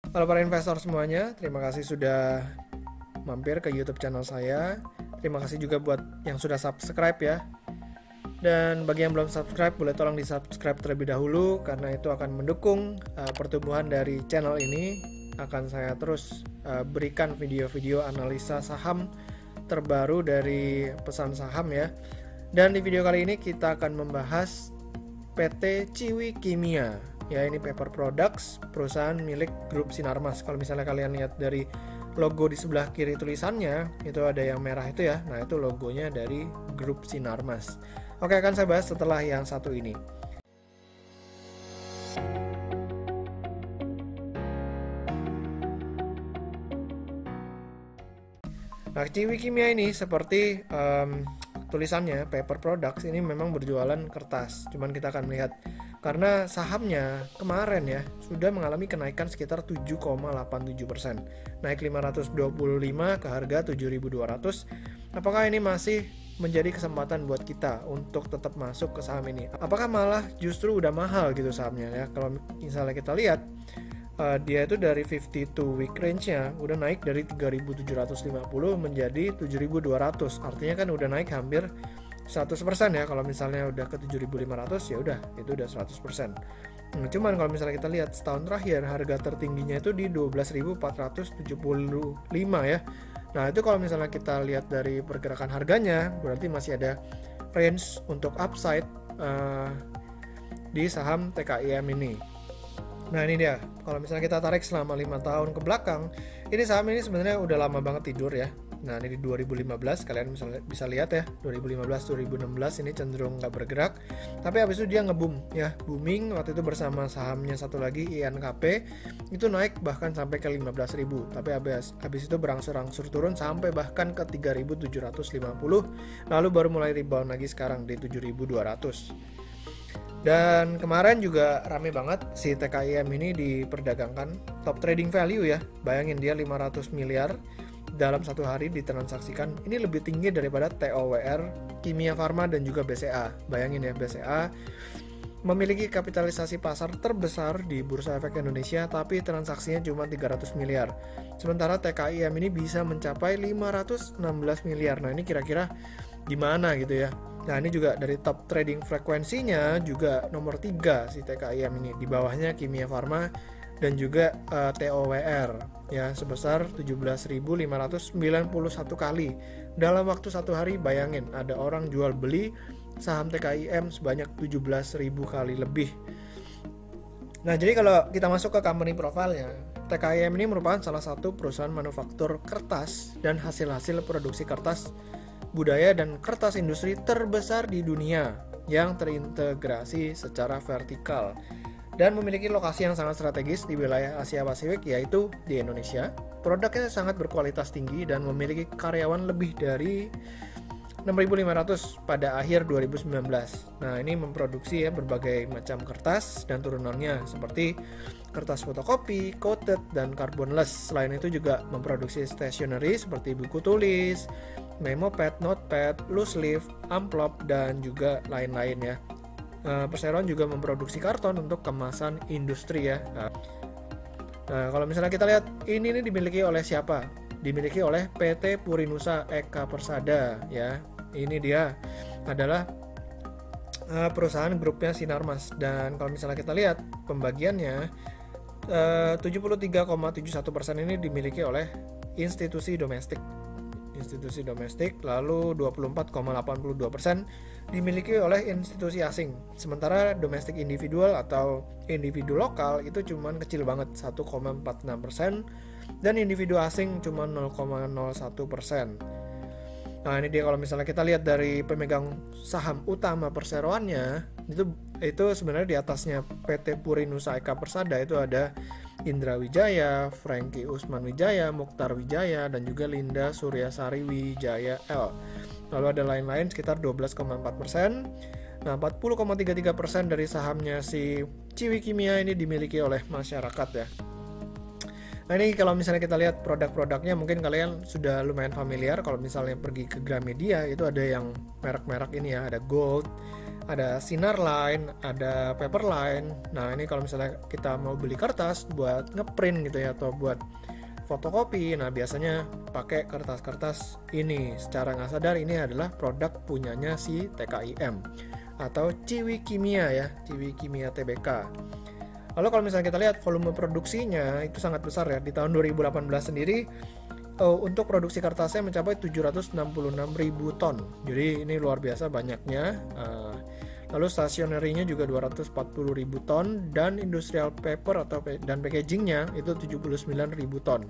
Halo para investor semuanya, terima kasih sudah mampir ke YouTube channel saya. Terima kasih juga buat yang sudah subscribe ya. Dan bagi yang belum subscribe, boleh tolong di subscribe terlebih dahulu karena itu akan mendukung pertumbuhan dari channel ini. Akan saya terus berikan video-video analisa saham terbaru dari Pesan Saham ya. Dan di video kali ini kita akan membahas PT Ciwi Kimia. Ya, ini paper products, perusahaan milik grup Sinarmas. Kalau misalnya kalian lihat dari logo di sebelah kiri tulisannya, itu ada yang merah itu ya. Nah, itu logonya dari grup Sinarmas. Oke, akan saya bahas setelah yang satu ini. Nah, Ciwi Kimia ini seperti tulisannya paper products ini memang berjualan kertas. Cuman kita akan melihat karena sahamnya kemarin ya sudah mengalami kenaikan sekitar 7,87%, naik 525 ke harga 7.200. Apakah ini masih menjadi kesempatan buat kita untuk tetap masuk ke saham ini? Apakah malah justru udah mahal gitu sahamnya ya? Kalau misalnya kita lihat dia itu dari 52 week range-nya udah naik dari 3.750 menjadi 7.200. Artinya kan udah naik hampir 100% ya. Kalau misalnya udah ke 7.500 ya udah itu udah 100%. Nah, cuman kalau misalnya kita lihat setahun terakhir harga tertingginya itu di 12.475 ya. Nah, itu kalau misalnya kita lihat dari pergerakan harganya berarti masih ada range untuk upside di saham TKIM ini. Nah, ini dia. Kalau misalnya kita tarik selama 5 tahun ke belakang, ini saham ini sebenarnya udah lama banget tidur ya. Nah, ini di 2015 kalian bisa lihat ya, 2015-2016 ini cenderung nggak bergerak. Tapi habis itu dia nge-boom ya, booming waktu itu bersama sahamnya satu lagi INKP itu naik bahkan sampai ke 15.000. Tapi habis itu berangsur-angsur turun sampai bahkan ke 3.750, lalu baru mulai rebound lagi sekarang di 7.200. Dan kemarin juga rame banget si TKIM ini diperdagangkan top trading value ya. Bayangin dia 500 miliar dalam satu hari ditransaksikan. Ini lebih tinggi daripada TOWR, Kimia Farma dan juga BCA. Bayangin ya, BCA memiliki kapitalisasi pasar terbesar di Bursa Efek Indonesia tapi transaksinya cuma 300 miliar. Sementara TKIM ini bisa mencapai 516 miliar. Nah, ini kira-kira gimana gitu ya. Nah, ini juga dari top trading frekuensinya juga nomor 3 si TKIM ini. Di bawahnya Kimia Farma dan juga TOWR ya sebesar 17.591 kali. Dalam waktu satu hari bayangin ada orang jual beli saham TKIM sebanyak 17.000 kali lebih. Nah, jadi kalau kita masuk ke company profile-nya, TKIM ini merupakan salah satu perusahaan manufaktur kertas dan hasil-hasil produksi kertas budaya dan kertas industri terbesar di dunia yang terintegrasi secara vertikal dan memiliki lokasi yang sangat strategis di wilayah Asia Pasifik yaitu di Indonesia. Produknya sangat berkualitas tinggi dan memiliki karyawan lebih dari 6.500 pada akhir 2019. Nah, ini memproduksi ya berbagai macam kertas dan turunannya seperti kertas fotokopi, coated, dan carbonless. Selain itu juga memproduksi stationery seperti buku tulis, memo pad, notepad, loose leaf, amplop, dan juga lain-lain ya. Perseroan juga memproduksi karton untuk kemasan industri ya. Nah, kalau misalnya kita lihat ini dimiliki oleh siapa? Dimiliki oleh PT Purinusa Eka Persada ya. Ini dia adalah perusahaan grupnya Sinarmas. Dan kalau misalnya kita lihat pembagiannya 73,71% ini dimiliki oleh institusi domestik, lalu 24,82% dimiliki oleh institusi asing. Sementara domestik individual atau individu lokal itu cuman kecil banget 1,46% dan individu asing cuma 0,01%. Nah, ini dia kalau misalnya kita lihat dari pemegang saham utama perseroannya itu sebenarnya di atasnya PT Purinusa Eka Persada itu ada Indra Wijaya, Franky Usman Wijaya, Mukhtar Wijaya, dan juga Linda Suryasari Wijaya L. Lalu ada lain-lain sekitar 12,4%. Nah, 40,33% dari sahamnya si Ciwi Kimia ini dimiliki oleh masyarakat ya. Nah, ini kalau misalnya kita lihat produk-produknya mungkin kalian sudah lumayan familiar. Kalau misalnya pergi ke Gramedia itu ada yang merek-merek ini ya, ada Gold, ada Sinar Line, ada Paper Line. Nah ini kalau misalnya kita mau beli kertas buat ngeprint gitu ya, atau buat fotokopi, nah biasanya pakai kertas-kertas ini. Secara nggak sadar ini adalah produk punyanya si TKIM atau Ciwi Kimia ya, Ciwi Kimia Tbk. Lalu kalau misalnya kita lihat volume produksinya itu sangat besar ya. Di tahun 2018 sendiri untuk produksi kertasnya mencapai 766.000 ton. Jadi ini luar biasa banyaknya. Lalu stationery-nya juga 240.000 ton, dan industrial paper dan packaging-nya itu 79.000 ton.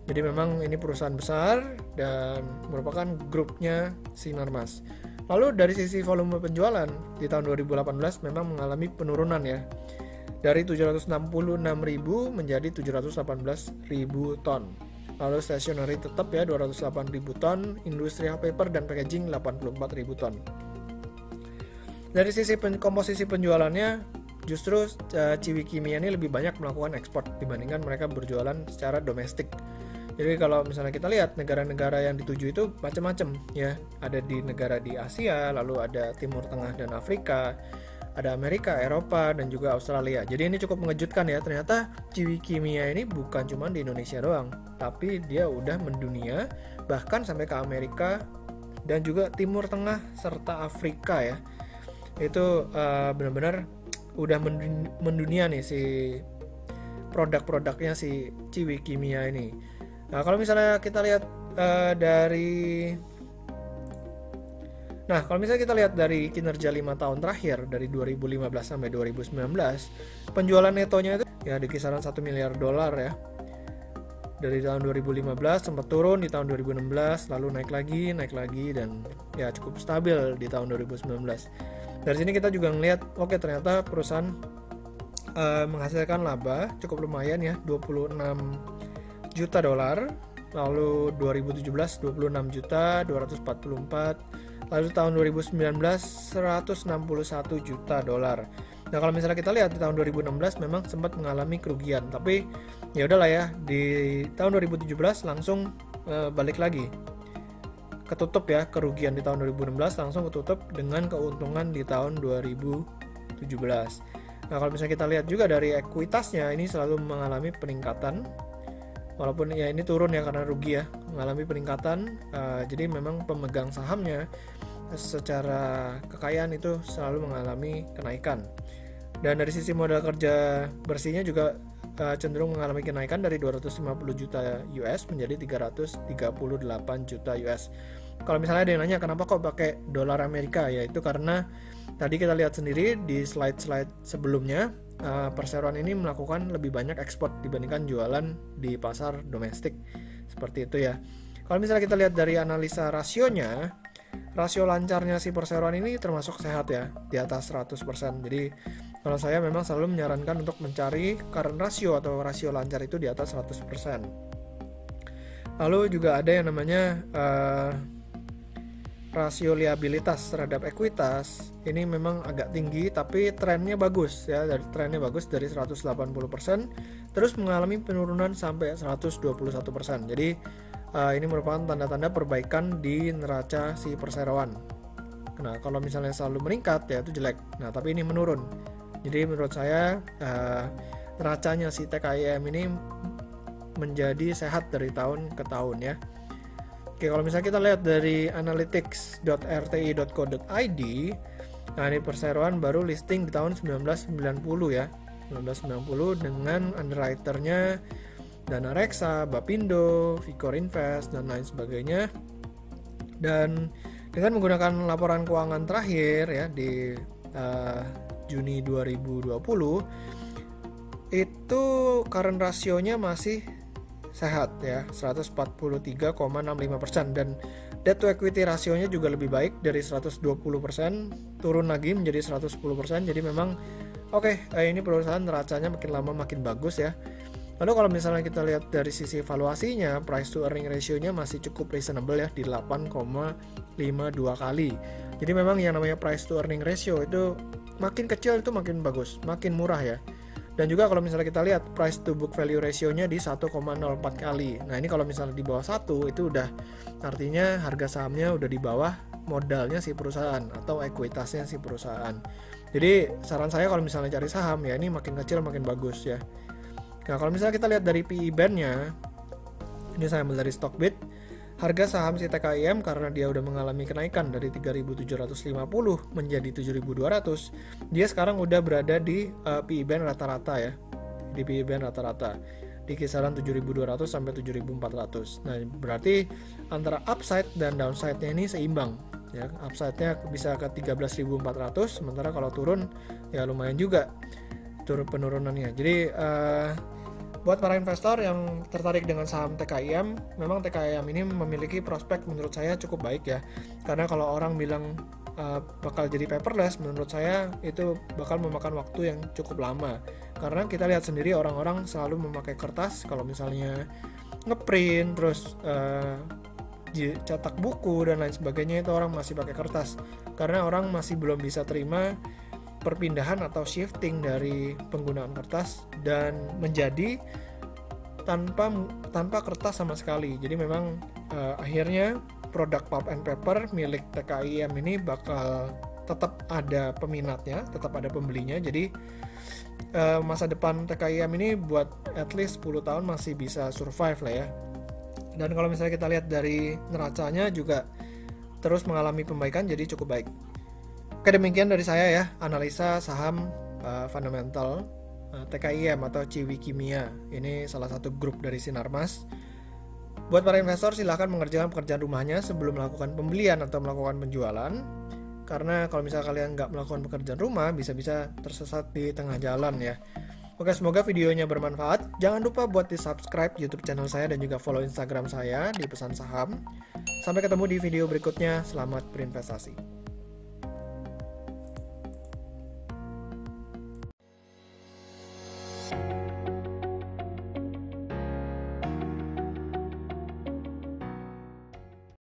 Jadi memang ini perusahaan besar dan merupakan grupnya Sinarmas. Lalu dari sisi volume penjualan di tahun 2018 memang mengalami penurunan ya. Dari 766.000 menjadi 718.000 ton. Lalu stationery tetap ya 208.000 ton, industrial paper dan packaging 84.000 ton. Dari sisi komposisi penjualannya, justru Ciwi Kimia ini lebih banyak melakukan ekspor dibandingkan mereka berjualan secara domestik. Jadi kalau misalnya kita lihat negara-negara yang dituju itu macam-macam ya. Ada di negara di Asia, lalu ada Timur Tengah dan Afrika, ada Amerika, Eropa, dan juga Australia. Jadi ini cukup mengejutkan ya. Ternyata Ciwi Kimia ini bukan cuma di Indonesia doang, tapi dia udah mendunia, bahkan sampai ke Amerika dan juga Timur Tengah serta Afrika ya. Itu benar-benar udah mendunia nih si produk-produknya si Ciwi Kimia ini. Nah kalau misalnya kita lihat kalau misalnya kita lihat dari kinerja 5 tahun terakhir dari 2015 sampai 2019, penjualan netonya itu ya di kisaran $1 miliar ya. Dari tahun 2015 sempat turun di tahun 2016, lalu naik lagi dan ya cukup stabil di tahun 2019. Dari sini kita juga ngelihat oke, ternyata perusahaan menghasilkan laba cukup lumayan ya, $26 juta. Lalu 2017 $26.244, lalu tahun 2019 $161 juta. Nah kalau misalnya kita lihat di tahun 2016 memang sempat mengalami kerugian, tapi ya udahlah ya, di tahun 2017 langsung balik lagi, ketutup ya, kerugian di tahun 2016 langsung ketutup dengan keuntungan di tahun 2017. Nah kalau misalnya kita lihat juga dari ekuitasnya, ini selalu mengalami peningkatan, walaupun ya ini turun ya karena rugi ya, mengalami peningkatan. Jadi memang pemegang sahamnya secara kekayaan itu selalu mengalami kenaikan. Dan dari sisi modal kerja bersihnya juga cenderung mengalami kenaikan dari 250 juta US menjadi 338 juta US. Kalau misalnya ada yang nanya kenapa kok pakai dolar Amerika, ya itu karena tadi kita lihat sendiri di slide-slide sebelumnya, perseroan ini melakukan lebih banyak ekspor dibandingkan jualan di pasar domestik. Seperti itu ya. Kalau misalnya kita lihat dari analisa rasionya, rasio lancarnya si perseroan ini termasuk sehat ya, di atas 100%. Jadi kalau saya memang selalu menyarankan untuk mencari current ratio atau rasio lancar itu di atas 100%. Lalu juga ada yang namanya rasio liabilitas terhadap ekuitas. Ini memang agak tinggi tapi trennya bagus ya, trennya bagus dari 180% terus mengalami penurunan sampai 121%. Jadi ini merupakan tanda-tanda perbaikan di neraca si perseroan. Nah kalau misalnya selalu meningkat ya itu jelek. Nah tapi ini menurun. Jadi menurut saya neracanya si TKIM ini menjadi sehat dari tahun ke tahun ya. Oke, kalau misalnya kita lihat dari analytics.rti.co.id, nah ini perseroan baru listing di tahun 1990 ya, 1990 dengan underwriternya Dana Reksa, Bapindo, Vicor Invest dan lain sebagainya. Dan dengan menggunakan laporan keuangan terakhir ya di Juni 2020, itu current rasionya masih sehat ya, 143,65%, dan debt to equity rasionya juga lebih baik dari 120% turun lagi menjadi 110%. Jadi memang ini perusahaan neracanya makin lama makin bagus ya. Lalu kalau misalnya kita lihat dari sisi valuasinya, price to earning ratio-nya masih cukup reasonable ya, di 8,52 kali. Jadi memang yang namanya price to earning ratio itu makin kecil itu makin bagus, makin murah ya. Dan juga kalau misalnya kita lihat price to book value ratio-nya di 1,04 kali. Nah ini kalau misalnya di bawah 1 itu udah artinya harga sahamnya udah di bawah modalnya si perusahaan atau ekuitasnya si perusahaan. Jadi saran saya kalau misalnya cari saham ya ini makin kecil makin bagus ya. Nah kalau misalnya kita lihat dari PE band-nya, ini saya ambil dari Stockbit, harga saham si TKIM karena dia udah mengalami kenaikan dari 3.750 menjadi 7.200, dia sekarang udah berada di PE band rata-rata ya, di PE band rata-rata di kisaran 7.200 sampai 7.400. Nah berarti antara upside dan downside-nya ini seimbang ya, upside-nya bisa ke 13.400, sementara kalau turun ya lumayan juga turun penurunannya. Jadi buat para investor yang tertarik dengan saham TKIM, memang TKIM ini memiliki prospek menurut saya cukup baik ya. Karena kalau orang bilang bakal jadi paperless, menurut saya itu bakal memakan waktu yang cukup lama. Karena kita lihat sendiri orang-orang selalu memakai kertas, kalau misalnya ngeprint, terus cetak buku dan lain sebagainya, itu orang masih pakai kertas. Karena orang masih belum bisa terima perpindahan atau shifting dari penggunaan kertas dan menjadi tanpa kertas sama sekali. Jadi memang akhirnya produk pulp and paper milik TKIM ini bakal tetap ada peminatnya, tetap ada pembelinya. Jadi masa depan TKIM ini buat at least 10 tahun masih bisa survive lah ya. Dan kalau misalnya kita lihat dari neracanya juga terus mengalami pembaikan, jadi cukup baik. Oke, demikian dari saya ya, analisa saham fundamental TKIM atau Ciwi Kimia. Ini salah satu grup dari Sinarmas. Buat para investor silahkan mengerjakan pekerjaan rumahnya sebelum melakukan pembelian atau melakukan penjualan. Karena kalau misalnya kalian nggak melakukan pekerjaan rumah, bisa-bisa tersesat di tengah jalan ya. Oke, semoga videonya bermanfaat. Jangan lupa buat di subscribe YouTube channel saya dan juga follow Instagram saya di Pesan Saham. Sampai ketemu di video berikutnya. Selamat berinvestasi.